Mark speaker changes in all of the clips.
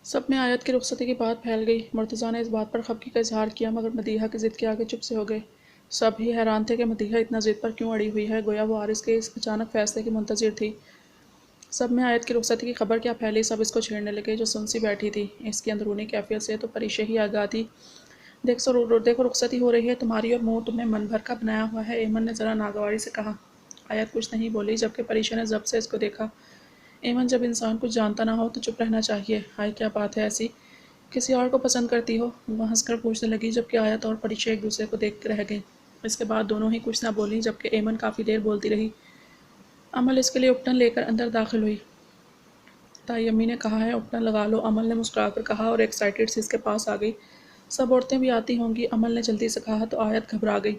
Speaker 1: सब में आयत की रुखसती की बात फैल गई। मुर्तज़ा ने इस बात पर खफगी का इजहार किया, मगर मदीहा की ज़िद के आगे चुप से हो गए। सब ही हैरान थे कि मदीहा इतना ज़िद पर क्यों अड़ी हुई है, गोया वो आरिस के इस अचानक फैसले की मुंतज़िर थी। सब में आयत की रुखसती की खबर क्या फैली, सब इसको छेड़ने लगे। जो सुनसी बैठी थी, इसकी अंदरूनी कैफियत से तो परिशे ही आगाह थी। देखो रुखसती हो रही है तुम्हारी, और मुंह तुमने मन भर का बनाया हुआ है। एमन ने ज़रा नागवारी से कहा। आयत कुछ नहीं बोली, जबकि परिशे ने जब्त से इसको देखा। एमन, जब इंसान कुछ जानता ना हो तो चुप रहना चाहिए। हाय क्या बात है ऐसी, किसी और को पसंद करती हो? वो हंसकर पूछने लगी, जबकि आयत और परिचय एक दूसरे को देख रह गए। इसके बाद दोनों ही कुछ ना बोली, जबकि एमन काफ़ी देर बोलती रही। अमल इसके लिए उपटन लेकर अंदर दाखिल हुई। ताई अम्मी ने कहा है उपटन लगा लो, अमल ने मुस्कुराकर कहा और एक्साइटेड सी इसके पास आ गई। सब औरतें भी आती होंगी, अमल ने जल्दी से कहा तो आयत घबरा गई।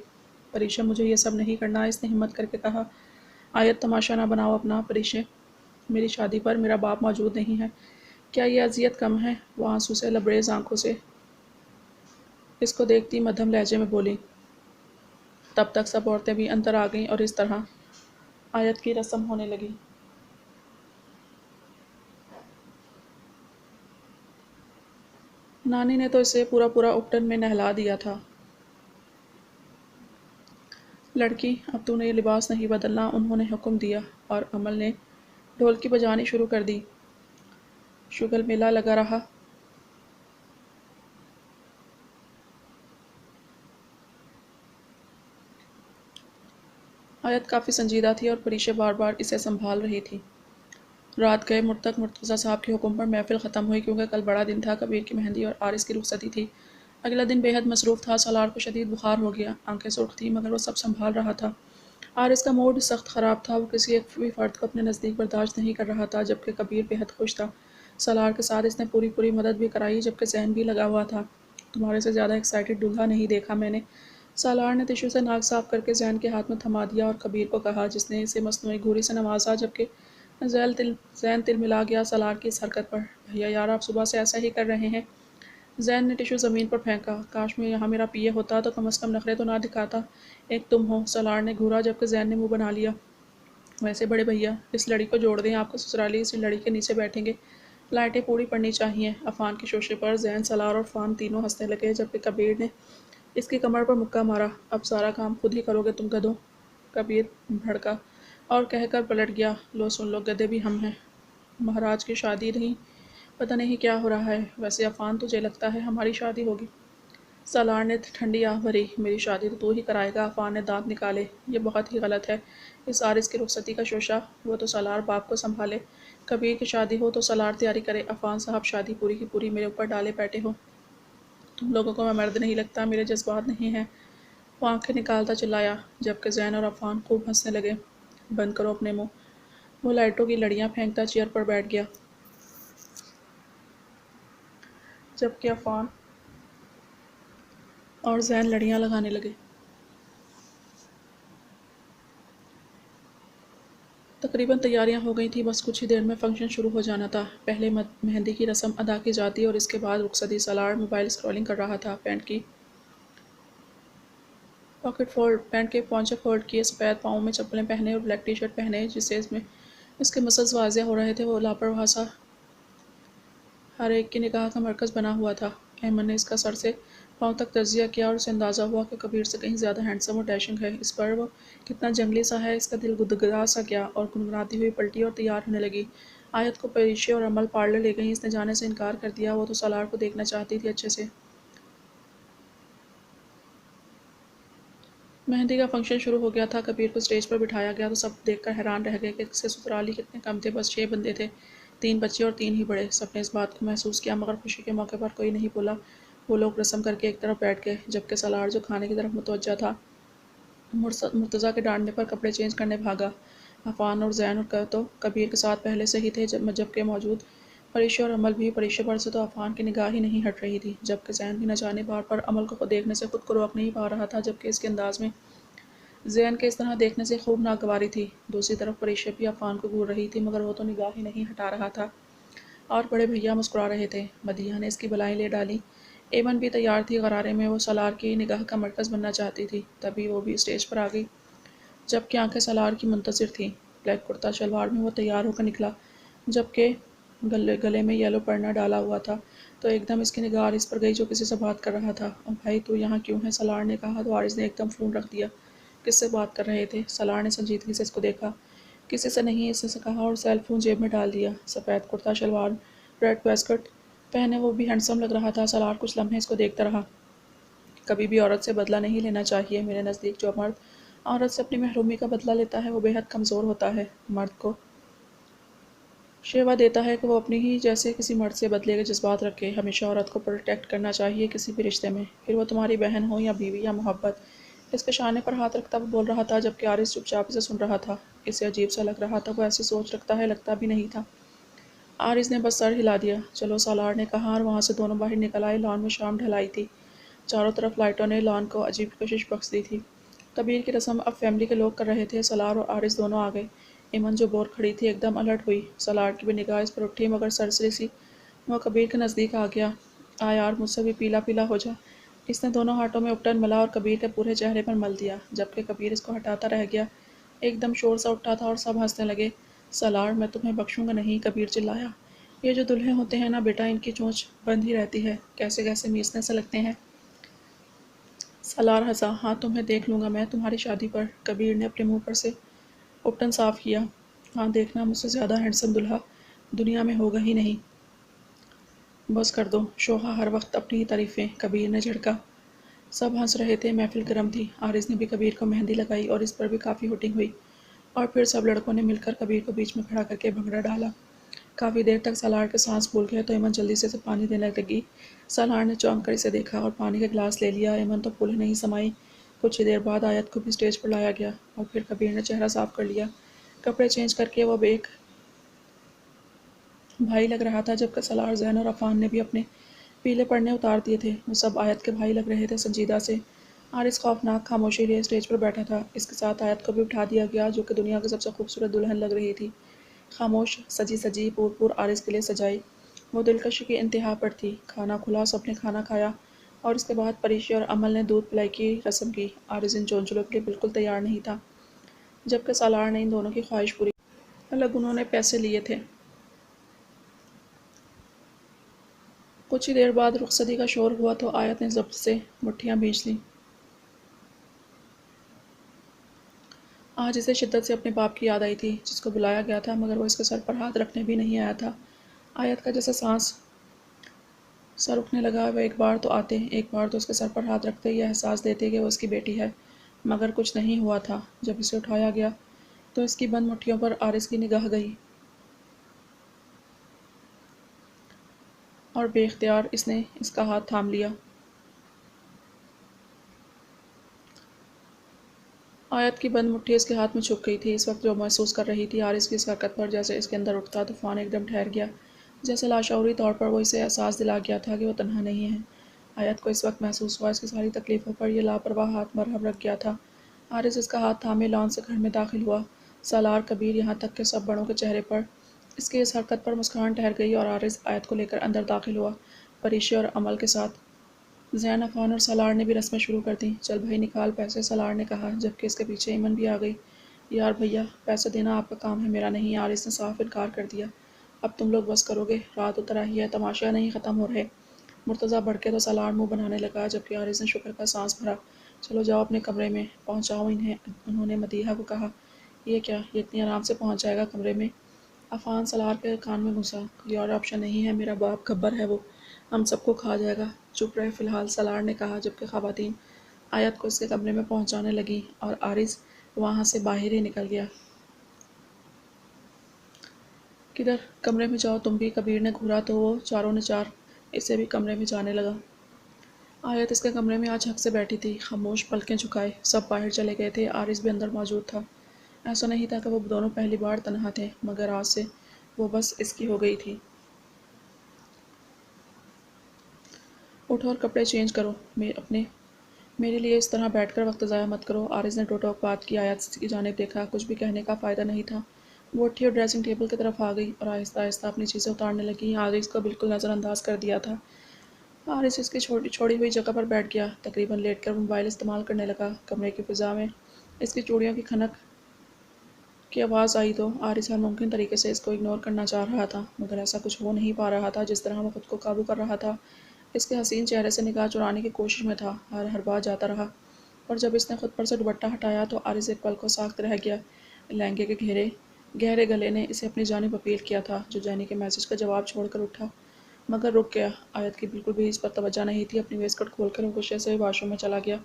Speaker 1: परिशे, मुझे ये सब नहीं करना, इसने हिम्मत करके कहा। आयत, तमाशा ना बनाओ अपना। परिशे, मेरी शादी पर मेरा बाप मौजूद नहीं है, क्या ये अजियत कम है? वो आंसू से लबरेज आंखों से इसको देखती मध्यम लहजे में बोली। तब तक सब औरतें भी अंदर आ गईं और इस तरह आयत की रस्म होने लगी। नानी ने तो इसे पूरा पूरा उपटन में नहला दिया था। लड़की, अब तूने ये लिबास नहीं बदलना, उन्होंने हुक्म दिया, और अमल ने ढोलकी बजानी शुरू कर दी। शुगल मेला लगा रहा। आयत काफ़ी संजीदा थी और परिशे बार बार इसे संभाल रही थी। रात गए मुड़ तक मुर्तज़ा साहब के हुक्म पर महफिल ख़त्म हुई, क्योंकि कल बड़ा दिन था। कबीर की मेहंदी और आरिस की रुखसती थी। अगला दिन बेहद मसरूफ़ था। सालार को शदीद बुखार हो गया, आंखें सुर्ख थीं, मगर वो सब संभाल रहा था। आरिस का मूड सख्त ख़राब था। वो किसी एक भी फ़र्द को अपने नज़दीक बर्दाश्त नहीं कर रहा था, जबकि कबीर बेहद खुश था। सालार के साथ इसने पूरी पूरी मदद भी कराई, जबकि ज़हन भी लगा हुआ था। तुम्हारे से ज़्यादा एक्साइटेड दूल्हा नहीं देखा मैंने। सालार ने टिश्यू से नाक साफ करके ज़ैन के हाथ में थमा दिया और कबीर को कहा, जिसने इसे मसनूई घूरी से नवाजा, जबकि ज़ैन तिलमिला गया सालार की इस हरकत पर। भैया यार, आप सुबह से ऐसा ही कर रहे हैं। ज़ैन ने टिश्यू ज़मीन पर फेंका। काश मैं यहाँ मेरा पिए होता तो कम अज़ कम नखरे तो ना दिखाता। एक तुम हो, सालार ने घूरा, जबकि ज़ैन ने मुँह बना लिया। वैसे बड़े भैया, इस लड़ी को जोड़ दें, आपके ससुराली इस लड़ी के नीचे बैठेंगे। लाइटें पूरी पड़नी चाहिए। अफ़ान के शोशे पर ज़ैन, सालार और फ़ान तीनों हंसने लगे, जबकि कबीर ने इसकी कमर पर मुक्का मारा। अब सारा काम खुद ही करोगे तुम गधों। कबीर भड़का और कहकर पलट गया, लो सुन लो, गधे भी हम हैं। महाराज की शादी नहीं, पता नहीं क्या हो रहा है। वैसे अफ़ान, तुझे लगता है हमारी शादी होगी? सालार ने ठंडी आह भरी। मेरी शादी तो तू ही कराएगा। अफ़ान ने दांत निकाले। ये बहुत ही गलत है। इस आरिस की रुखसती का शोशा वो तो सालार बाप को संभाले। कबीर की शादी हो तो सालार तैयारी करे। अफ़ान साहब, शादी पूरी की पूरी मेरे ऊपर डाले बैठे हो। तुम लोगों को मैं मर्द नहीं लगता, मेरे जज्बात नहीं हैं। वो आंखें निकालता चिल्लाया, जबकि ज़ैन और अफ़ान खूब हंसने लगे। बंद करो अपने मुंह। वो लाइटों की लड़ियां फेंकता चेयर पर बैठ गया, जबकि अफ़ान और ज़ैन लड़ियां लगाने लगे। तकरीबन तैयारियां हो गई थी, बस कुछ ही देर में फंक्शन शुरू हो जाना था। पहले मेहंदी की रस्म अदा की जाती और इसके बाद रुखसती। सालार मोबाइल स्क्रॉलिंग कर रहा था। पैंट के पॉन्चे फोल्ड किए, सफ़ेद पाँव में चप्पलें पहने और ब्लैक टी शर्ट पहने, जिससे इसमें इसके मसल्स वाज़ेह हो रहे थे। वो लापरवाह सा हर एक की निगाह का मरकज़ बना हुआ था। अहमद ने इसका सर से पाँव तक तजिया किया और उसे अंदाज़ा हुआ कि कबीर से कहीं ज़्यादा हैंडसम और डैशिंग है। इस पर वो कितना जंगली सा है। इसका दिल गुदगुदा सा गया और गुनगुनाती हुई पलटी और तैयार होने लगी। आयत को परिशे और अमल पार्लर ले गई। इसने जाने से इनकार कर दिया। वो तो सालार को देखना चाहती थी अच्छे से। मेहंदी का फंक्शन शुरू हो गया था। कबीर को स्टेज पर बिठाया गया तो सब देखकर हैरान रह गए कि इसके ससुराली कितने कम थे। बस 6 बंदे थे, 3 बच्चे और 3 ही बड़े। सबने इस बात को महसूस किया, मगर खुशी के मौके पर कोई नहीं बोला। वो लोग रस्म करके एक तरफ बैठ गए, जबकि सालार, जो खाने की तरफ मुतवज्जा था, मुर्तज़ा के डांटने पर कपड़े चेंज करने भागा। अफ़ान और ज़ैन तो कबीर के साथ पहले से ही थे, जबकि मौजूद परिशे और अमल भी। परिशे पर से तो अफ़ान की निगाह ही नहीं हट रही थी, जबकि ज़ैन भी न जाने बार पर अमल को देखने से खुद को रोक नहीं पा रहा था, जबकि इसके अंदाज में ज़ैन के इस तरह देखने से खूब नागवारी थी। दूसरी तरफ परिशे भी अफ़ान को घूर रही थी, मगर वो तो निगाह ही नहीं हटा रहा था। और बड़े भैया मुस्कुरा रहे थे। मदीहा ने इसकी बलाएं ले डाली। एमन भी तैयार थी गरारे में। वो सालार की निगाह का मरकज़ बनना चाहती थी। तभी वो भी स्टेज पर आ गई, जबकि आंखें सालार की मुंतज़िर थीं। ब्लैक कुर्ता शलवार में वो तैयार होकर निकला, जबकि गले में येलो पड़ना डाला हुआ था। तो एकदम इसकी निगाह आरिस पर गई जो किसी से बात कर रहा था। और भाई तू यहाँ क्यों है? सलार ने कहा तो आरिस ने एकदम फ़ोन रख दिया। किससे बात कर रहे थे? सलार ने संजीदगी से इसको देखा। किसी से नहीं, इसने कहा और सेल फोन जेब में डाल दिया। सफ़ेद कुर्ता शलवार, रेड वेस्कट पहने वो भी हैंडसम लग रहा था। सलार कुछ लम्हे इसको देखता रहा। कभी भी औरत से बदला नहीं लेना चाहिए। मेरे नज़दीक जो मर्द औरत से अपनी महरूमी का बदला लेता है वो बेहद कमज़ोर होता है। मर्द को शेवा देता है कि वो अपनी ही जैसे किसी मर्द से बदले के जज्बात रखे। हमेशा औरत को प्रोटेक्ट करना चाहिए किसी भी रिश्ते में, फिर वो तुम्हारी बहन हो या बीवी या मोहब्बत। इसके शाने पर हाथ रखता वो बोल रहा था जबकि आरिस चुपचाप इसे सुन रहा था। इसे अजीब सा लग रहा था, वो ऐसी सोच रखता है, लगता भी नहीं था। आरिस ने बस सर हिला दिया। चलो, सालार ने कहा और वहाँ से दोनों बाहर निकल आए। लॉन में शाम ढलाई थी। चारों तरफ लाइटों ने लॉन को अजीब कशिश बख्श दी थी। कबीर की रस्म अब फैमिली के लोग कर रहे थे। सलार और आरिस दोनों आ गए। इमन जो बोर खड़ी थी एकदम अलर्ट हुई। सलार की भी निगाह इस पर उठी मगर सरसरी सी वो कबीर के नज़दीक आ गया। आ यार, मुझसे भी पीला पीला हो जा। इसने दोनों हाथों में उपटन मला और कबीर के पूरे चेहरे पर मल दिया, जबकि कबीर इसको हटाता रह गया। एकदम शोर सा उठा था और सब हंसने लगे। सलार, मैं तुम्हें बख्शूंगा नहीं, कबीर चिल्लाया। ये जो दुल्हे होते हैं ना बेटा, इनकी चोंच बंद ही रहती है, कैसे कैसे मीसने से लगते हैं। सलार हंसा। हाँ, तुम्हें देख लूंगा मैं तुम्हारी शादी पर। कबीर ने अपने मुंह पर से उपटन साफ किया। हाँ, देखना, मुझसे ज़्यादा हैंडसम दुल्हा दुनिया में होगा ही नहीं। बस कर दो, शोहा हर वक्त अपनी ही तारीफें, कबीर ने झड़का। सब हंस रहे थे, महफिल गर्म थी। आरिस ने भी कबीर को मेहंदी लगाई और इस पर भी काफ़ी हुटिंग हुई। और फिर सब लड़कों ने मिलकर कबीर को बीच में खड़ा करके भंगड़ा डाला। काफ़ी देर तक सलार के सांस फूल गए तो इमन जल्दी से इसे पानी देने लगी। सलार ने चौंक कर इसे देखा और पानी का गिलास ले लिया। इमन तो फूले नहीं समाई। कुछ ही देर बाद आयत को भी स्टेज पर लाया गया और फिर कबीर ने चेहरा साफ कर लिया। कपड़े चेंज करके वो अब एक भाई लग रहा था, जबकि सलार, जैन और अफान ने भी अपने पीले पड़ने उतार दिए थे। वो सब आयत के भाई लग रहे थे, संजीदा से। आरिस खौफनाक खामोशी लिए स्टेज पर बैठा था। इसके साथ आयत को भी उठा दिया गया, जो कि दुनिया की सबसे खूबसूरत दुल्हन लग रही थी। खामोश, सजी सजी, पूर पूर आरिस के लिए सजाई। वो दिलकशी की इंतहा पर थी। खाना खुला, सबने खाना खाया और इसके बाद परीशी और अमल ने दूध पिलाई की रस्म की। आरिस इन चौंचलों के लिए बिल्कुल तैयार नहीं था, जबकि सालार ने इन दोनों की ख्वाहिश पूरी। अलग उन्होंने पैसे लिए थे। कुछ ही देर बाद रुखसती का शोर हुआ तो आयत ने ज़ब्त से मुट्ठियाँ भींच लीं। आज इसे शिद्दत से अपने बाप की याद आई थी, जिसको बुलाया गया था मगर वो इसके सर पर हाथ रखने भी नहीं आया था। आयत का जैसे सांस सर उठने लगा। वह एक बार तो आते, एक बार तो उसके सर पर हाथ रखते यह एहसास देते कि वो उसकी बेटी है, मगर कुछ नहीं हुआ था। जब इसे उठाया गया तो इसकी बंद मुट्ठियों पर आरिस की निगाह गई और बेख्तियार इसने इसका हाथ थाम लिया। आयत की बंद मुट्ठी इसके हाथ में छुप गई थी। इस वक्त जो महसूस कर रही थी आरिस की इस हरकत पर, जैसे इसके अंदर उठता तूफान एकदम ठहर गया। जैसे लाशऊरी तौर पर वो इसे एहसास दिला गया था कि वो तन्हा नहीं है। आयत को इस वक्त महसूस हुआ इसकी सारी तकलीफ़ों पर यह लापरवाह हाथ मरहम रख गया था। आरिस इसका हाथ थामे लॉन से घर में दाखिल हुआ। सालार, कबीर, यहाँ तक के सब बड़ों के चेहरे पर इसकी इस हरकत पर मुस्कान ठहर गई और आरिस आयत को लेकर अंदर दाखिल हुआ, परीशी और अमल के साथ। ज़ैन, अफ़ान और सलार ने भी रस्में शुरू कर दीं। चल भाई, निकाल पैसे, सलार ने कहा, जबकि इसके पीछे इमन भी आ गई। यार भैया, पैसे देना आपका काम है, मेरा नहीं। आरिस ने साफ इनकार कर दिया। अब तुम लोग बस करोगे? रात उतर आई है, तमाशा नहीं ख़त्म हो रहे। मुर्तज़ा भड़के तो सलार मुंह बनाने लगा, जबकि आरिस ने शुक्र का सांस भरा। चलो जाओ अपने कमरे में, पहुँचाओ इन्हें, उन्होंने मदीहा को कहा। ये क्या, ये इतनी आराम से पहुँच जाएगा कमरे में? अफ़ान सलार के कान में घुसा। कोई और ऑप्शन नहीं है, मेरा बाप गब्बर है वो, हम सबको खा जाएगा। चुप रहे फ़िलहाल, सलार ने कहा, जबकि ख़वातीन आयत को इसके कमरे में पहुंचाने लगी और आरिस वहाँ से बाहर ही निकल गया। किधर? कमरे में जाओ तुम भी, कबीर ने घूरा तो वो चारों ने चार इसे भी कमरे में जाने लगा। आयत इसके कमरे में आज हक से बैठी थी, खामोश, पलकें झुकाए। सब बाहर चले गए थे, आरिस भी अंदर मौजूद था। ऐसा नहीं था कि वो दोनों पहली बार तन्हा थे, मगर आज से वो बस इसकी हो गई थी। उठो और कपड़े चेंज करो, मेरे लिए इस तरह बैठकर वक्त ज़ाया मत करो। आरिस ने टोटोक बात की आयत की जानिब देखा। कुछ भी कहने का फ़ायदा नहीं था। वो उठी और ड्रेसिंग टेबल की तरफ आ गई और आहिस्ता आहिस्ता अपनी चीज़ें उतारने लगी। आरिस को बिल्कुल नज़रअंदाज कर दिया था। हारिस इसकी छोड़ी हुई जगह पर बैठ गया, तकरीबन लेटकर मोबाइल इस्तेमाल करने लगा। कमरे की फ़िज़ा में इसकी चूड़ियों की खनक کی آواز آئی تو عارض ہر ممکن طریقے سے اس کو اگنور کرنا چاہ رہا تھا، مگر ایسا کچھ ہو نہیں پا رہا تھا جس طرح وہ خود کو قابو کر رہا تھا۔ اس کے حسین چہرے سے نگاہ چرانے کی کوشش میں تھا، ہر بار جاتا رہا، اور جب اس نے خود پر سے دوپٹہ ہٹایا تو عارض ایک پل کو ساکت رہ گیا۔ لہنگے کے گہرے گلے نے اسے اپنی جانب اپیل کیا تھا، جو جینی کے میسج کا جواب چھوڑ کر اٹھا، مگر رک گیا۔ آیت کی بالکل بھی اس پر توجہ نہیں تھی، اپنی ویسٹ کوٹ کھول کر وہ غصے سے واش روم میں چلا گیا۔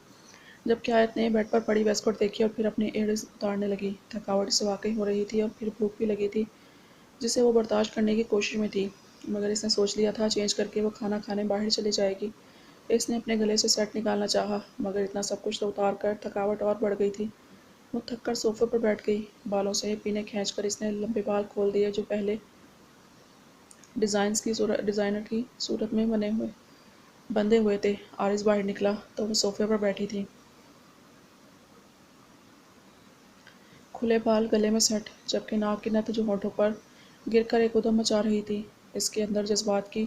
Speaker 1: جبکہ آیت نے بیڈ پر پڑی ویسٹ کوٹ دیکھی اور پھر اپنی ایڑی اتارنے لگی۔ تھکاوٹ اسے واقعی ہو رہی تھی اور پھر بھوک بھی لگی تھی، جسے وہ برداشت کرنے کی کوشش میں تھی، مگر اس نے سوچ لیا تھا چینج کر کے وہ کھانا کھانے باہر چلی جائے گی۔ اس نے اپنے گلے سے سیٹ نکالنا چاہا، مگر اتنا سب کچھ اتار کر تھکاوٹ اور بڑھ گئی تھی۔ وہ تھک کر صوفے پر بیٹھ گئی۔ بالوں سے پینے کھینچ کر اس نے لمبے بال کھول دیے جو پہلے ڈیزائنر کی صورت میں بندھے ہوئے تھے۔ عارض باہر نکلا تو وہ صوفے پر بیٹھی تھی، کھلے بال گلے میں سیٹ، جبکہ ناک کی نت جو ہونٹوں پر گر کر ایک ادھم مچا رہی تھی۔ اس کے اندر جذبات کی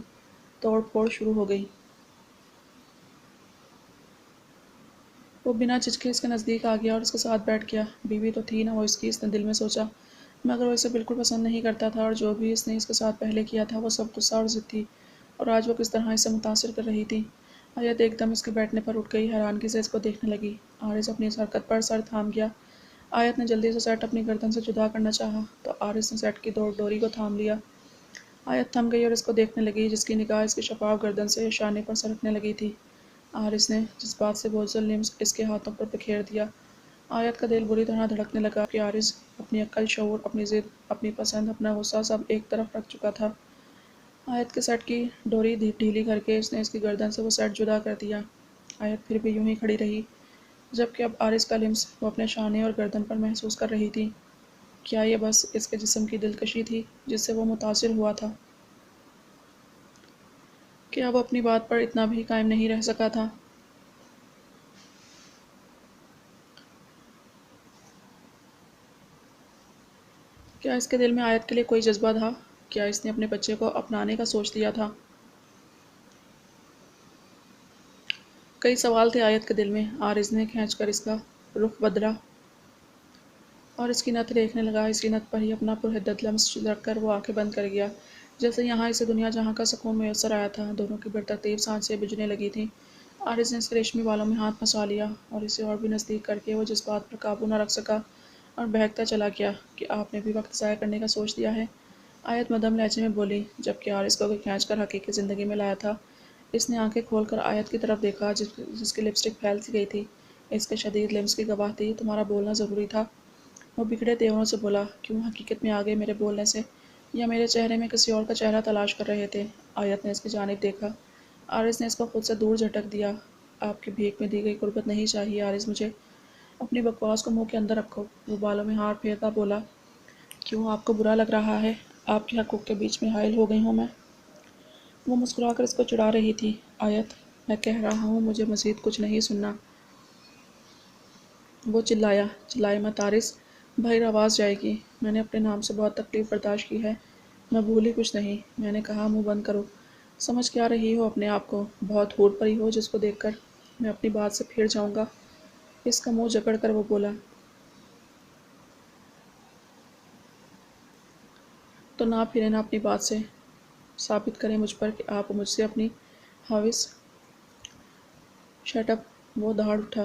Speaker 1: توڑ پھوڑ شروع ہو گئی۔ وہ بنا جھجکے اس کے نزدیک آ گیا اور اس کے ساتھ بیٹھ گیا۔ بیوی تو تھی نہ وہ اس کی، اس نے دل میں سوچا، مگر وہ اسے بالکل پسند نہیں کرتا تھا، اور جو بھی اس نے اس کے ساتھ پہلے کیا تھا وہ سب غصہ اور ضد تھی، اور آج وہ کس طرح اسے متاثر کر رہی تھی۔ آیت ایک دم اس کے بیٹھنے پر اٹھ گئی، حیرانگی سے اس کو دیکھنے لگی۔ عارض اپنی اس حرکت پر سر تھام گیا۔ آیت نے جلدی سے سیٹ اپنی گردن سے جدا کرنا چاہا تو عارض نے سیٹ کی ڈوری کو تھام لیا۔ آیت تھم گئی اور اس کو دیکھنے لگی، جس کی نگاہ اس کی شفاف گردن سے شانے پر سرکنے لگی تھی۔ عارض نے جذبات سے بوجھل لمس اس کے ہاتھوں پر بکھیر دیا۔ آیت کا دل بری طرح دھڑکنے لگا کہ عارض اپنی عقل، شعور، اپنی ضد، اپنی پسند، اپنا غصہ سب ایک طرف رکھ چکا تھا۔ آیت کے سیٹ کی ڈوری ڈھیلی کر کے اس نے اس کی گردن سے وہ سیٹ جدا کر دیا۔ آیت پھر بھی یوں ہی کھڑی رہی، جبکہ اب عارض کا لمس وہ اپنے شانے اور گردن پر محسوس کر رہی تھی۔ کیا یہ بس اس کے جسم کی دلکشی تھی جس سے وہ متاثر ہوا تھا، کہ اب اپنی بات پر اتنا بھی قائم نہیں رہ سکا تھا؟ کیا اس کے دل میں آیت کے لیے کوئی جذبہ تھا؟ کیا اس نے اپنے بچے کو اپنانے کا سوچ لیا تھا؟ کئی سوال تھے آیت کے دل میں۔ عارض نے کھینچ کر اس کا رخ بدلا اور اس کی نت دیکھنے لگا۔ اس کی نت پر ہی اپنا پرحدت لمس رکھ کر وہ آنکھیں بند کر گیا، جیسے یہاں اسے دنیا جہاں کا سکون میسر آیا تھا۔ دونوں کی بترتیب سانسیں بجھنے لگی تھیں۔ عارض نے اس کے ریشمی بالوں میں ہاتھ پھنسا لیا اور اسے اور بھی نزدیک کر کے وہ جذبات پر قابو نہ رکھ سکا اور بہکتا چلا گیا کہ آپ نے بھی وقت ضائع کرنے کا سوچ لیا ہے؟ آیت مدھم لہجے میں بولی، جبکہ عارض کو کھینچ کر حقیقی زندگی میں لایا تھا۔ اس نے آنکھیں کھول کر آیت کی طرف دیکھا، جس کی لپسٹک پھیل سی گئی تھی، اس کے شدید لمس کی گواہ تھی۔ تمہارا بولنا ضروری تھا، وہ بگڑے تیوروں سے بولا۔ کیوں حقیقت میں آگے میرے بولنے سے، یا میرے چہرے میں کسی اور کا چہرہ تلاش کر رہے تھے؟ آیت نے اس کی جانب دیکھا۔ عارض نے اس کو خود سے دور جھٹک دیا۔ آپ کی بھیک میں دی گئی قربت نہیں چاہیے عارض مجھے۔ اپنی بکواس کو منہ کے اندر رکھو۔ وہ بالوں میں ہار پھیرتا بولا، کیوں آپ کو برا لگ رہا ہے؟ آپ کے حقوق کے بیچ میں حائل ہو گئی ہوں میں؟ وہ مسکرا کر اس کو چڑھا رہی تھی۔ آیت، میں کہہ رہا ہوں مجھے مزید کچھ نہیں سننا۔ وہ چلایا، چلائے مت عارض، باہر آواز جائے گی۔ میں نے اپنے نام سے بہت تکلیف برداشت کی ہے، میں بھولی کچھ نہیں۔ میں نے کہا منہ بند کرو۔ سمجھ کیا رہی ہو اپنے آپ کو؟ بہت حور پری ہو جس کو دیکھ کر میں اپنی بات سے پھر جاؤں گا؟ اس کا منہ جکڑ کر وہ بولا، تو نہ پھرے نہ اپنی بات سے، ثابت کریں مجھ پر کہ آپ مجھ سے اپنی حوث۔ Shut up. وہ دھاڑ اٹھا۔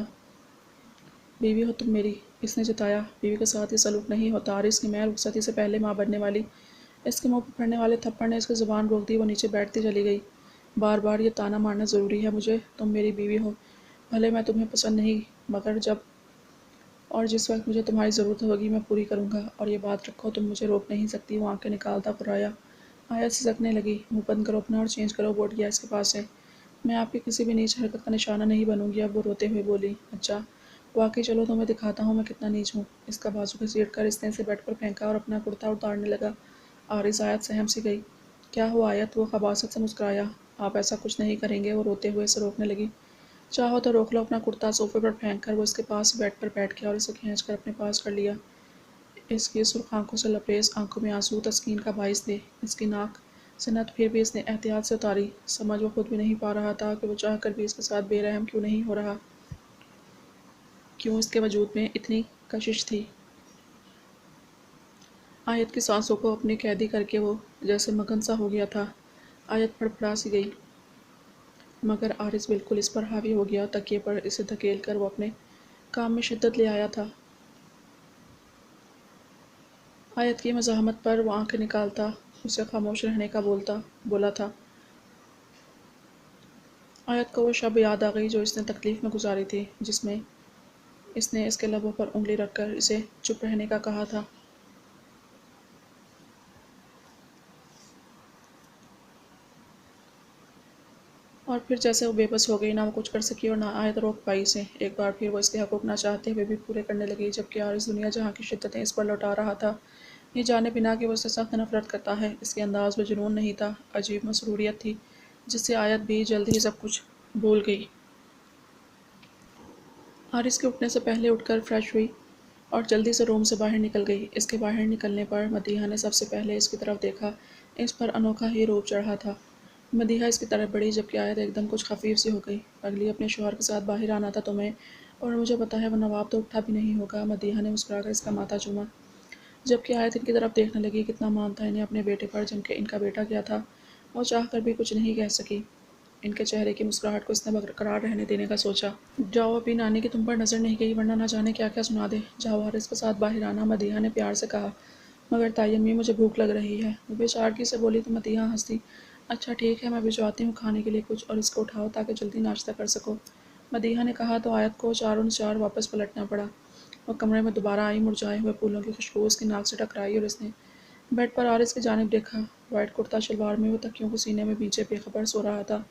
Speaker 1: بیوی ہو تم میری، اس نے جتایا۔ بیوی کے ساتھ یہ سلوک نہیں ہوتا عارض کی میں رخصتی سے پہلے ماں بننے والی۔ اس کے منہ پر پڑنے والے تھپڑ نے اس کی زبان روک دی۔ وہ نیچے بیٹھتی چلی گئی۔ بار بار یہ طعنہ مارنا ضروری ہے مجھے؟ تم میری بیوی ہو، بھلے میں تمہیں پسند نہیں، مگر جب اور جس وقت مجھے تمہاری ضرورت ہوگی میں پوری کروں گا، اور یہ بات رکھو تم مجھے روک نہیں سکتی۔ وہ آنکھیں نکالتا پرایا۔ آیت سسکنے لگی۔ منہ بند کرو اپنا اور چینج کرو، بورڈ گیا اس کے پاس سے۔ میں آپ کی کسی بھی نیچ حرکت کا نشانہ نہیں بنوں گی۔ اب وہ روتے ہوئے بولی، اچھا واقعی، چلو تمہیں دکھاتا ہوں میں کتنا نیچ ہوں۔ اس کا بازو گھسیٹ کر اس نے اسے بیڈ پر پھینکا اور اپنا کرتا اتارنے لگا۔ عارض آیت سہم سی گئی۔ کیا ہوا آیت؟ وہ خباثت سے مسکرایا۔ آپ ایسا کچھ نہیں کریں گے۔ وہ روتے ہوئے اسے روکنے لگی۔ چاہو تو روک لو اپنا کرتا۔ صوفے پر پھینک کر وہ اس کے پاس بیڈ پر بیٹھ گیا اور اسے کھینچ کر اپنے پاس کر لیا۔ اس کی سرخ آنکھوں سے لبریز آنکھوں میں آنسو تسکین کا باعث تھے۔ اس کی ناک سے نت پھر بھی اس نے احتیاط سے اتاری۔ سمجھ وہ خود بھی نہیں پا رہا تھا کہ وہ چاہ کر بھی اس کے ساتھ بے رحم کیوں نہیں ہو رہا، کیوں اس کے وجود میں اتنی کشش تھی۔ آیت کی سانسوں کو اپنی قیدی کر کے وہ جیسے مگن سا ہو گیا تھا۔ آیت پھڑپھڑا سی گئی، مگر عارض بالکل اس پر حاوی ہو گیا، تکیے پر اسے دھکیل کر وہ اپنے کام میں شدت لے آیا تھا۔ آیت کی مزاحمت پر وہ آنکھیں نکالتا، اسے خاموش رہنے کا بولا تھا۔ آیت کو وہ شب یاد آ گئی جو اس نے تکلیف میں گزاری تھی، جس میں اس نے اس کے لبوں پر انگلی رکھ کر اسے چپ رہنے کا کہا تھا۔ اور پھر جیسے وہ بے بس ہو گئی، نہ وہ کچھ کر سکی اور نہ آیت روک پائی اسے۔ ایک بار پھر وہ اس کے حقوق نہ چاہتے ہوئے بھی پورے کرنے لگی، جبکہ عارض دنیا جہاں کی شدتیں اس پر لوٹا رہا تھا، یہ جانے بنا کہ وہ اس سے سخت نفرت کرتا ہے۔ اس کے انداز میں جنون نہیں تھا، عجیب مسروریت تھی، جس سے آیت بھی جلد ہی سب کچھ بھول گئی۔ عارض کے اٹھنے سے پہلے اٹھ کر فریش ہوئی اور جلدی سے روم سے باہر نکل گئی۔ اس کے باہر نکلنے پر مدیحہ نے سب سے پہلے اس کی طرف دیکھا۔ اس پر انوکھا ہی روپ چڑھا تھا۔ مدیحہ اس کی طرف بڑھی، جبکہ آیت ایک دم کچھ خفیف سی ہو گئی۔ پگلی اپنے شوہر کے ساتھ باہر آنا تھا تمہیں، اور مجھے پتا ہے وہ نواب تو اٹھا بھی نہیں ہوگا۔ مدیحہ نے مسکرا کر اس کا ماتھا چوما، جبکہ آیت ان کی طرف دیکھنے لگی۔ کتنا مان تھا انہیں اپنے بیٹے پر، جبکہ ان کا بیٹا کیا تھا، وہ چاہ کر بھی کچھ نہیں کہہ سکی۔ ان کے چہرے کی مسکراہٹ کو اس نے برقرار رہنے دینے کا سوچا۔ جاؤ، ابھی نانی کی تم پر نظر نہیں گئی، ورنہ نہ جانے کیا کیا سنا دے۔ جاؤ، عارض کے ساتھ باہر آنا، مدیحہ نے پیار سے کہا۔ مگر تائی امی، مجھے بھوک لگ رہی ہے، وہ بے چارگی سے بولی تو مدیحہ ہنس دی۔ اچھا ٹھیک ہے، میں بھجواتی ہوں کھانے کے لیے کچھ، اور اس کو اٹھاؤ تاکہ جلدی ناشتہ کر سکو، مدیحہ نے کہا تو آیت کو چاروں چار واپس پلٹنا پڑا۔ وہ کمرے میں دوبارہ آئی، مرجھائے ہوئے پھولوں کی خوشبو اس کی ناک سے ٹکرائی، اور اس نے بیڈ پر عارض کی جانب دیکھا۔ وائٹ کرتا شلوار میں وہ تکیوں کو سینے میں بیچے بے خبر سو رہا تھا۔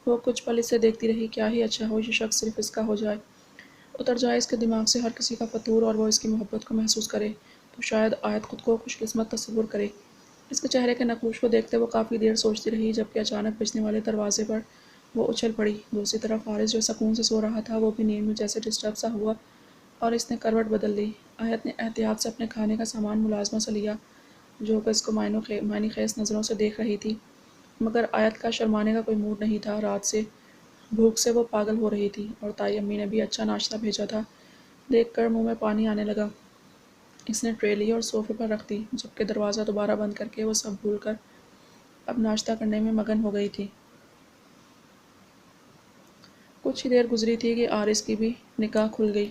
Speaker 1: وہ کچھ پل اسے دیکھتی رہی، کیا ہی اچھا ہو یہ شخص صرف اس کا ہو جائے، اتر جائے اس کے دماغ سے ہر کسی کا فطور، اور وہ اس کی محبت کو محسوس کرے تو شاید آیت خود کو خوش قسمت تصور کرے۔ اس کے چہرے کے نقوش کو دیکھتے وہ کافی دیر سوچتی رہی، جبکہ اچانک بجنے والے دروازے پر وہ اچھل پڑی۔ دوسری طرف عارض جو سکون سے سو رہا تھا، وہ بھی نیند میں جیسے ڈسٹرب سا ہوا، اور اس نے کروٹ بدل لی۔ آیت نے احتیاط سے اپنے کھانے کا سامان ملازمہ سے لیا، جو کہ اس کو معنی خیز نظروں سے دیکھ رہی تھی، مگر آیت کا شرمانے کا کوئی موڈ نہیں تھا۔ رات سے بھوک سے وہ پاگل ہو رہی تھی، اور تائی امی نے بھی اچھا ناشتہ بھیجا تھا، دیکھ کر منہ میں پانی آنے لگا۔ اس نے ٹرے لی اور صوفے پر رکھ دی، جبکہ دروازہ دوبارہ بند کر کے وہ سب بھول کر اب ناشتہ کرنے میں مگن ہو گئی تھی۔ کچھ ہی دیر گزری تھی کہ عارض کی بھی نگاہ کھل گئی۔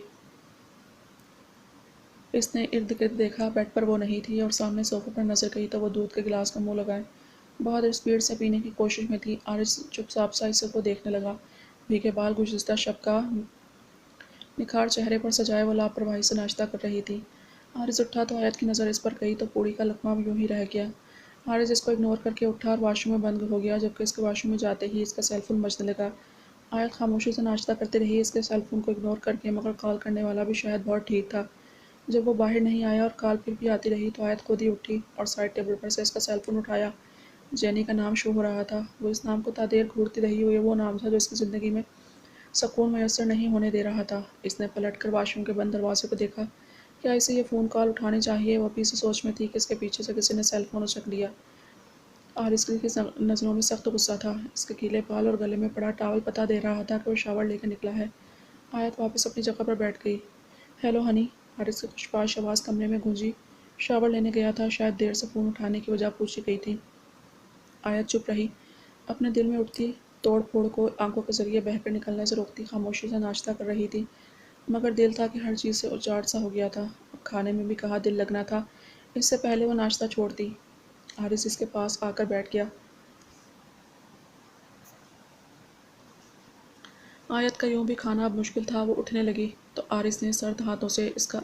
Speaker 1: اس نے ارد گرد دیکھا، بیڈ پر وہ نہیں تھی، اور سامنے صوفے پر نظر گئی تو وہ دودھ کے گلاس کو منہ لگائے بہت اسپیڈ سے پینے کی کوشش میں تھی۔ عارض چپ چاپ سا اسے کو دیکھنے لگا۔ بھیگے بال، گزشتہ شب کا نکھار چہرے پر سجائے وہ لاپرواہی سے ناشتہ کر رہی تھی۔ عارض اٹھا تو آیت کی نظر اس پر گئی تو پوڑی کا لقمہ یوں ہی رہ گیا۔ عارض اس کو اگنور کر کے اٹھا اور واش روم میں بند ہو گیا، جبکہ اس کے واش روم میں جاتے ہی اس کا سیل فون بجنے لگا۔ آیت خاموشی سے ناشتہ کرتی رہی اس کے سیل فون کو اگنور کر کے، مگر کال کرنے والا بھی شاید بہت ٹھیک تھا۔ جب وہ باہر نہیں آیا اور کال پھر بھی آتی رہی تو آیت خود ہی اٹھی اور سائڈ ٹیبل پر سے اس کا سیل فون اٹھایا۔ جینی کا نام شو ہو رہا تھا۔ وہ اس نام کو تا دیر گھورتی رہی، یہ وہ نام تھا جو اس کی زندگی میں سکون میسر نہیں ہونے دے رہا تھا۔ اس نے پلٹ کر واش روم کے بند دروازے کو دیکھا۔ کیا اسے یہ فون کال اٹھانی چاہیے؟ وہ ابھی اسی سوچ میں تھی کہ اس کے پیچھے سے کسی نے سیل فون اچک لیا، اور اس کی نظروں میں سخت غصہ تھا۔ اس کے گیلے بال اور گلے میں پڑا ٹاول بتا دے رہا تھا کہ وہ شاور لے کے نکلا ہے۔ آیت واپس اپنی جگہ پر بیٹھ گئی۔ ہیلو ہنی، عارض کی خوشپاش آواز کمرے میں گونجی۔ شاور لینے گیا تھا، شاید دیر سے فون اٹھانے کی وجہ پوچھی گئی تھی۔ آیت چپ رہی، اپنے دل میں اٹھتی توڑ پھوڑ کو آنکھوں کے ذریعے بہہ کر نکلنے سے روکتی خاموشی سے ناشتہ کر رہی تھی، مگر دل تھا کہ ہر چیز سے اچاٹ سا ہو گیا تھا۔ اب کھانے میں بھی کہاں دل لگنا تھا۔ اس سے پہلے وہ ناشتہ چھوڑتی، عارض اس کے پاس آ کر بیٹھ گیا۔ آیت کا یوں بھی کھانا اب مشکل تھا۔ وہ اٹھنے لگی تو عارض نے سرد ہاتھوں سے اس کا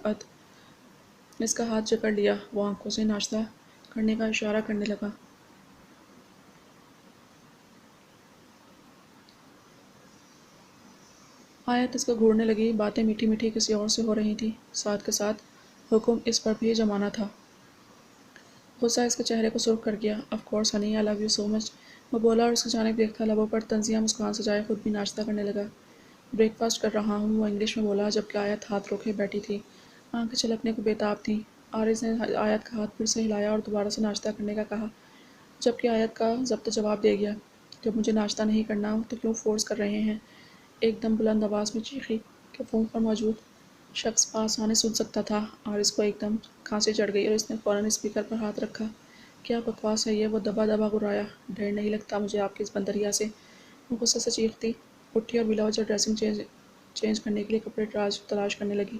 Speaker 1: ہاتھ جکڑ لیا۔ وہ آنکھوں سے ناشتہ کرنے کا اشارہ کرنے لگا۔ آیت اس کو گھورنے لگی۔ باتیں میٹھی میٹھی کسی اور سے ہو رہی تھیں، ساتھ کے ساتھ حکم اس پر بھی جمانا تھا۔ غصہ اس کے چہرے کو سرخ کر گیا۔ Of course honey, I love you so much, وہ بولا اور اس کی جانب دیکھتا لبوں پر طنزیہ مسکان سجائے خود بھی ناشتہ کرنے لگا۔ بریک فاسٹ کر رہا ہوں، وہ انگلش میں بولا، جبکہ آیت ہاتھ روکے بیٹھی تھی، آنکھیں چھلکنے کو بےتاب تھیں۔ عارض نے آیت کا ہاتھ پھر سے ہلایا اور دوبارہ سے ناشتہ کرنے کا کہا، جبکہ آیت کا ضبط جواب دے گیا، جب مجھے ناشتہ نہیں کرنا تو کیوں فورس کر رہے ہیں؟ ایک دم بلند آواز میں چیخی کہ فون پر موجود शख्स पास आने सुन सकता था। आरिस को एकदम खांसी चढ़ गई और इसने फ़ौरन स्पीकर पर हाथ रखा। क्या बकवास है ये, वो दबा दबा गुर्राया। डर नहीं लगता मुझे आपकी इस बंदरिया से। वो गुस्से से चीखती उठी और बिलावजह ड्रेसिंग चेंज चेंज करने के लिए कपड़े तलाश करने लगी।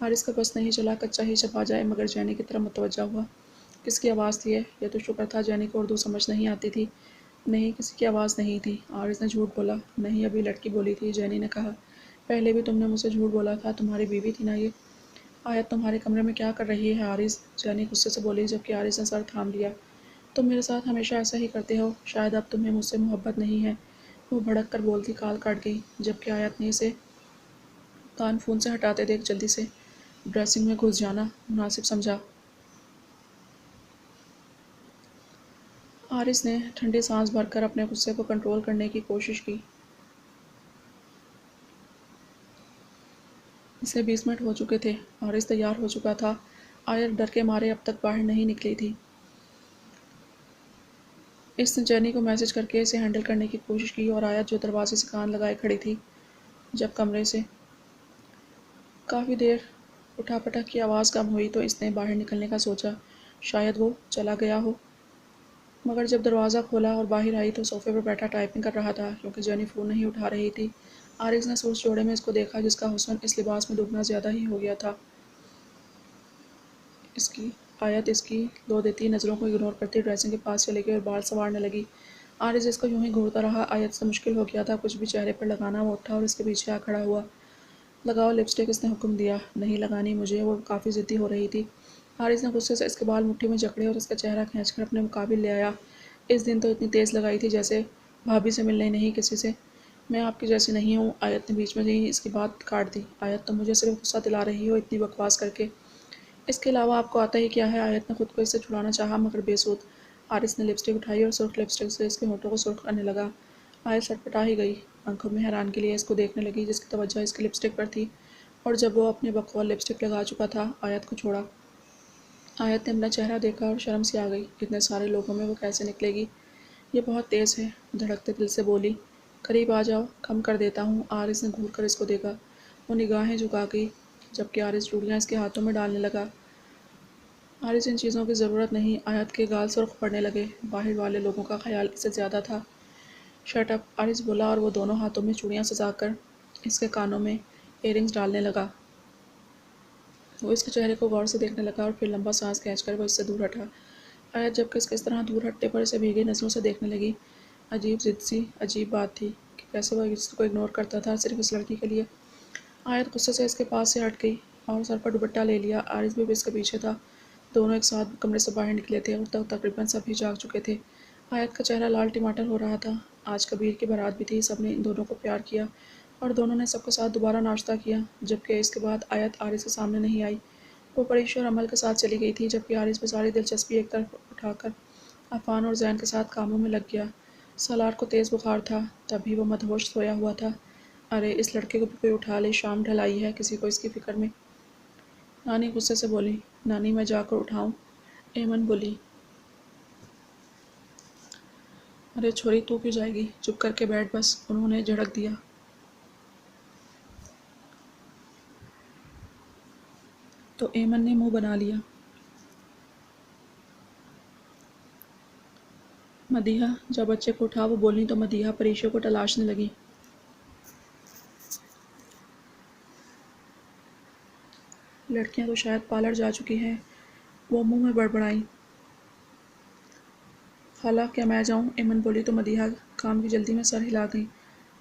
Speaker 1: हारिस का बस नहीं चला, कच्चा ही चबा जाए, मगर जैनी की तरफ मुतवज्जा हुआ। किसकी आवाज़ थी ये? ये तो शुक्र था जैनी को उर्दू समझ नहीं आती थी। नहीं, किसी की आवाज़ नहीं थी। आरिस ने झूठ बोला। नहीं, अभी लड़की बोली थी, जैनी ने कहा। पहले भी तुमने मुझसे झूठ बोला था, तुम्हारी बीवी थी ना ये। आयत तुम्हारे कमरे में क्या कर रही है आरिस? जैनी गुस्से से बोली, जबकि आरिस ने सर थाम लिया। तुम मेरे साथ हमेशा ऐसा ही करते हो, शायद अब तुम्हें मुझसे मोहब्बत नहीं है। वो भड़क कर बोलती काल काट गई, जबकि आयत ने इसे कान फोन से हटाते देख जल्दी से ड्रेसिंग में घुस जाना मुनासिब समझा। आरिस ने ठंडी सांस भरकर अपने गुस्से को कंट्रोल करने की कोशिश की। इसे 20 मिनट हो चुके थे। आरिस तैयार हो चुका था। आयत डर के मारे अब तक बाहर नहीं निकली थी। इसने जैनी को मैसेज करके इसे हैंडल करने की कोशिश की और आयत जो दरवाजे से कान लगाए खड़ी थी, जब कमरे से काफ़ी देर उठापटक की आवाज़ कम हुई तो इसने बाहर निकलने का सोचा। शायद वो चला गया हो। मगर जब दरवाज़ा खोला और बाहर आई तो सोफे पर बैठा टाइपिंग कर रहा था, क्योंकि जैनी फ़ोन नहीं उठा रही थी। आरिस ने उस जोड़े में इसको देखा जिसका हुस्न इस लिबास में दुगना ज़्यादा ही हो गया था। इसकी आयत इसकी दो देती नज़रों को इग्नोर करती ड्रेसिंग के पास चली गई और बाल संवारने लगी। आरिस इसको यूं ही घूरता रहा। आयत से मुश्किल हो गया था कुछ भी चेहरे पर लगाना। वो उठा और इसके पीछे आ खड़ा हुआ। लगाओ लिपस्टिक, इसने हुक्म दिया। नहीं लगानी मुझे, वो काफ़ी ज़िद्दी हो रही थी। हारिस ने गुस्से से इसके बाल मुट्ठी में जकड़े और इसका चेहरा खींचकर अपने मुकाबिल ले आया। इस दिन तो इतनी तेज़ लगाई थी जैसे भाभी से मिलने नहीं किसी से। मैं आपकी जैसी नहीं हूँ। आयत ने बीच में ही इसकी बात काट दी। आयत, तुम मुझे सिर्फ गुस्सा दिला रही हो इतनी बकवास करके। इसके अलावा आपको आता ही क्या है? आयत ने खुद को इससे छुड़ाना चाहा, मगर बेसूद। हारिस ने लिपस्टिक उठाई और सुर्ख लिपस्टिक से इसके होठों को सुर्ख करने लगा। आयत सटपटा ही गई। आंखों में हैरान के लिए इसको देखने लगी, जिसकी तवज्जो इसकी लिपस्टिक पर थी। और जब वो अपने बकौल लिपस्टिक लगा चुका था, आयत को छोड़ा। आयत ने अपना चेहरा देखा और शर्म सी आ गई। इतने सारे लोगों में वो कैसे निकलेगी? ये बहुत तेज़ है, धड़कते दिल से बोली। करीब आ जाओ, कम कर देता हूँ। आरिस ने घूर कर इसको देखा। वो निगाहें झुका गई, जबकि आरिस चूड़ियाँ इसके हाथों में डालने लगा। आरिस इन चीज़ों की ज़रूरत नहीं। आयत के गाल सुर्ख पड़ने लगे। बाहर वाले लोगों का ख्याल इससे ज़्यादा था। शट अप, आरिस बोला और वो दोनों हाथों में चूड़ियाँ सजाकर इसके कानों में इयररिंग्स डालने लगा। वो इसके चेहरे को गौर से देखने लगा और फिर लंबा सांस खींचकर वो इससे दूर हटा। आयत जबकि इसके इस तरह दूर हटने पर इसे भीगी नज़रों से देखने लगी। अजीब जिद सी अजीब बात थी कि कैसे वह इसको इग्नोर करता था सिर्फ इस लड़की के लिए। आयत गुस्से से इसके पास से हट गई और सर पर दुपट्टा ले लिया। आरिस भी इसके पीछे था। दोनों एक साथ कमरे से बाहर निकले थे और तक तकरीबन सभी जाग चुके थे। आयत का चेहरा लाल टमाटर हो रहा था। आज कबीर की बारात भी थी। सबने इन दोनों को प्यार किया और दोनों ने सबके साथ दोबारा नाश्ता किया, जबकि इसके बाद आयत आरिस के सामने नहीं आई। वो परेश और अमल के साथ चली गई थी, जबकि आरिस में सारी दिलचस्पी एक तरफ उठाकर अफान और जैन के साथ कामों में लग गया। सालार को तेज़ बुखार था, तभी वो मदहोश सोया हुआ था। अरे, इस लड़के को भी कोई उठा ले, शाम ढलाई है, किसी को इसकी फिक्र में। नानी गुस्से से बोली। नानी, मैं जाकर उठाऊं? एमन बोली। अरे छोरी, तू क्यों जाएगी? चुप करके बैठ बस, उन्होंने झड़क दिया। तो एमन ने मुंह बना लिया। मदीहा जब बच्चे को उठा वो बोली तो मदीहा परीशों को तलाशने लगी। लड़कियां तो शायद पार्लर जा चुकी हैं, वो मुंह में बड़बड़ाई। खाला, क्या मैं जाऊं? एमन बोली तो मदीहा काम की जल्दी में सर हिला गई।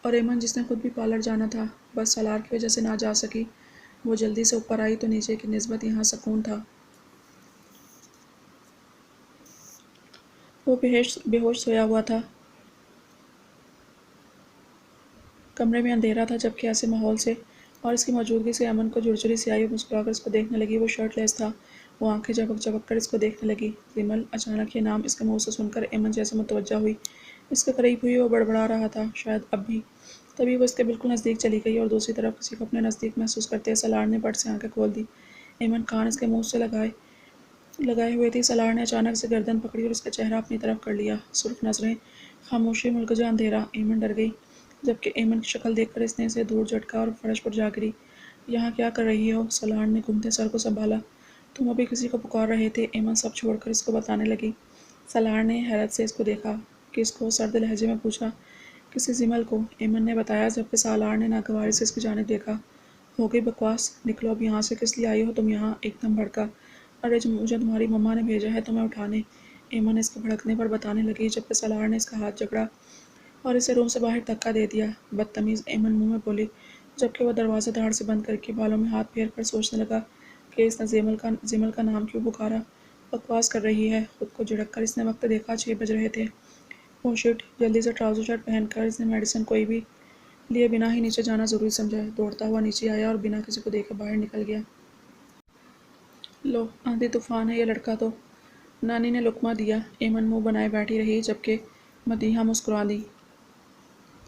Speaker 1: और एमन, जिसने खुद भी पार्लर जाना था, बस सालार की वजह से ना जा सकी, वो जल्दी से ऊपर आई तो नीचे की निस्बत यहाँ सुकून था। वो बेहोश बेहोश सोया हुआ था। कमरे में अंधेरा था, जबकि ऐसे माहौल से और इसकी मौजूदगी से अमन को झुरझुरी सी आई। मुस्कुराकर इसको देखने लगी। वो शर्टलेस था। वो आंखें झपक झपक कर इसको देखने लगी। विमल, अचानक ये नाम इसके मुंह से सुनकर एमन जैसे मुतवज्जा हुई। इसके करीब हुई। वो बड़बड़ा रहा था, शायद अब भी। तभी वो इसके बिल्कुल नज़दीक चली गई और दूसरी तरफ किसी को अपने नज़दीक महसूस करते सलार ने पट से आंखें खोल दी। एमन कान इसके मुंह से लगाए हुए थी। सलार ने अचानक से गर्दन पकड़ी और इसका चेहरा अपनी तरफ कर लिया। सुर्ख नजरें, खामोशी, मुलगजा अंधेरा। एमन डर गई, जबकि एमन की शक्ल देखकर इसने इसे दूर झटका और फर्श पर जा गिरी। یہاں کیا کر رہی ہو؟ سلار نے گھومتے سر کو سنبھالا۔ تم ابھی کسی کو پکار رہے تھے، ایمن سب چھوڑ کر اس کو بتانے لگی۔ سلار نے حیرت سے اس کو دیکھا۔ کس کو؟ سرد لہجے میں پوچھا۔ کسی زمل کو، ایمن نے بتایا جبکہ سالار نے ناگواری سے اس کی جانب دیکھا۔ ہو گئی بکواس، نکلو اب یہاں سے، کس لیے آئی ہو تم یہاں؟ ایک دم بھڑکا۔ ارے مجھے تمہاری مما نے بھیجا ہے تمہیں اٹھانے، ایمن اس کے بھڑکنے پر بتانے لگی جبکہ سالار نے اس کا ہاتھ جکڑا اور اسے روم سے باہر دھکا دے دیا۔ بدتمیز، ایمن منہ میں بولی جبکہ وہ دروازہ دھاڑ سے بند کر کے بالوں میں ہاتھ پھیر کر سوچنے لگا کہ اس نے زیمل کا نام کیوں پکارا۔ بکواس کر رہی ہے۔ خود کو جھڑک کر اس نے وقت دیکھا، 6 بج رہے تھے۔ اوہ شٹ! جلدی سے ٹراؤزر شرٹ پہن کر اس نے میڈیسن کوئی بھی لیے بنا ہی نیچے جانا ضروری سمجھا۔ دوڑتا ہوا نیچے آیا اور بنا کسی کو دیکھے باہر نکل گیا۔ لو، آندھی طوفان ہے یہ لڑکا تو۔ نانی نے لقمہ دیا۔ ایمن منہ بنائے بیٹھی رہی جبکہ مدیحہ مسکرا دی۔